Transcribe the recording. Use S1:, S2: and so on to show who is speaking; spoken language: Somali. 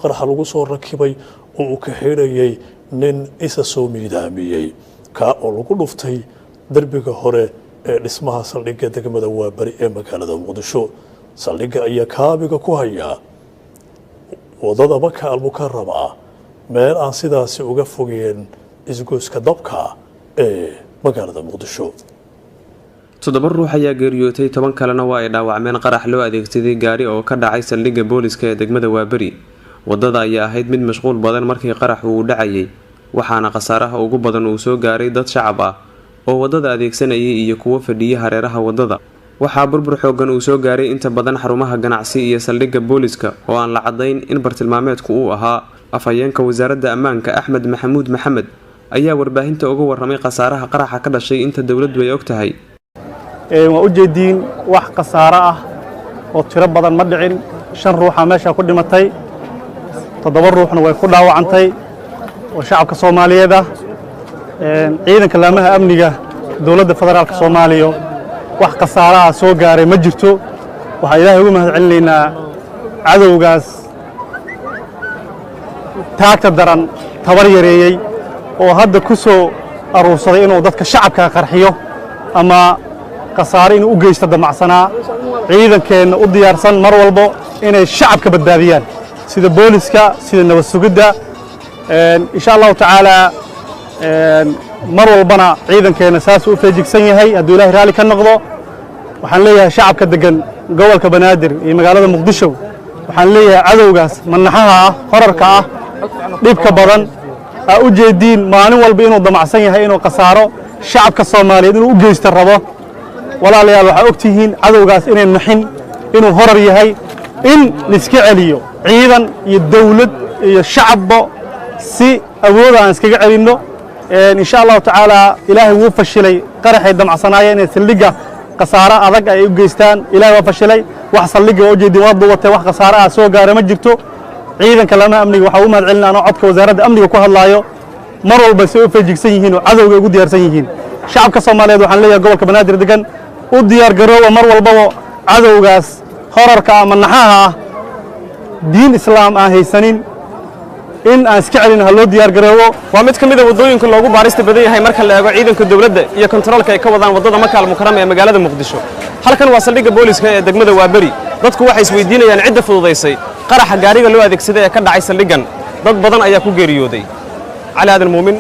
S1: qaraxa lagu soo rakibay oo uu ka xeerayay nin isa soo miidaamiyay ka oo lagu dhuftay darbiga hore ee dhismaha saldhigga degmada Waabari ee magaalada Muqdisho. Saldhigga ayaa kaabiga ku haya wadada Maka al-Mukarrama meel aan sidaasi uga fogeen isgoyska dabka ee magaalada Muqdisho.
S2: 7 ruux ayaa geeriyootay 10 kalena waa ay dhaawacmeen qarax loo adeegsaday gaari oo ka dhacay saldhigga booliska ee degmada Waabari. wadada ayaa ahayd mid mashquul badan markii qarax uu dhacayay, waxaana khasaaraha ugu badan uu soo gaaray dad shacab ah oo wadada adeegsanayay iyo kuwa fadhiya hareeraha wadada. waxaa burbur xoogan uu soo gaaray inta badan xarumaha ganacsi iyo saldhigga booliska oo aan la cadayn in bartilmaameedku uu ahaa. afhayeenka wasaaradda ammaanka Axmed Maxamuud Maxamed ayaa warbaahinta uga warramay khasaaraha qaraxa ka dhashay inta dawladdu ay ogtahay.
S3: waa u jeedin wax khasaaro ah oo tiro badan ma dhicin. 5 ruux meesha ku dhimatay, 7 ruuxna way ku dhaawacantay oo shacabka Soomaaliyeed ah. ciidanka laamaha amniga dawladda federaalka Soomaaliya wax khasaaro ah soo gaaray ma jirto. waxa Ilaahay ugu mahadcelinaynaa cadowgaas taagta daran tabar yareeyay oo hadda ku soo aruursaday inuu dadka shacabka qarxiyo ama khasaaro inuu u geysto damacsanaa. ciidankeena u diyaarsan mar walba inay shacabka badbaadiyaan sida booliska sida nabad sugidda. insha Allah taala mar walbana ciidankeena saas u feejigsan yahay hadduu Ilaahay raali ka noqdo. waxaan leeyahay shacabka degan gobolka Banaadir iyo magaalada Muqdisho, waxaan leeyahay cadowgaas manaxaha ah horarka ah dhibka badan u jeedin maalin walba inuu damacsan yahay inuu khasaaro shacabka Soomaaliyeed inuu u geysto rabo. walaalayaal waxa ogtihiin cadowgaas inay naxin inuu horar yahay in liska celiyo ciidan iyo dawlad iyo shacabba si awood aan iskaga celino. insha Allah taala Ilaahay wuu fashilay qaraxay damacsanayeen in saldhigga khasaaro adag ay u geystaan. Ilaahay waa fashilay wax saldhigga oo jeedin waa duwatay wax khasaaro ah soo gaaray ma jirto. ciidanka lama amniga waxa uu mahadcelinaa codka wasaaradda amniga ku hadlaayo mar walba si u feejigsan yihiin oo cadowga ugu diyaarsan yihiin. shacabka Soomaaliyeed waxaan leeyahay gobolka Banaadir degan u diyaar garoowa mar walba cadowgaas horarka ama naxaha ah diin islaam aan haysanin in aan iska celin ha loo diyaar garoowo.
S4: waa mid ka mid ah wadooyinka loogu baarista badan yahay marka la eego ciidanka dawladda iyo kontaroolka ay ka wadaan wadada Maka al-Mukarrama ee magaalada Muqdisho. halkan waa saldhigga booliska ee degmada Waabari. dadku waxay isweydiinayaan cidda fududeysay qaraxa gaariga loo adeegsaday ee ka dhacay saldhiggan. dad badan ayaa ku geeriyooday. Cali Aadan Muumin.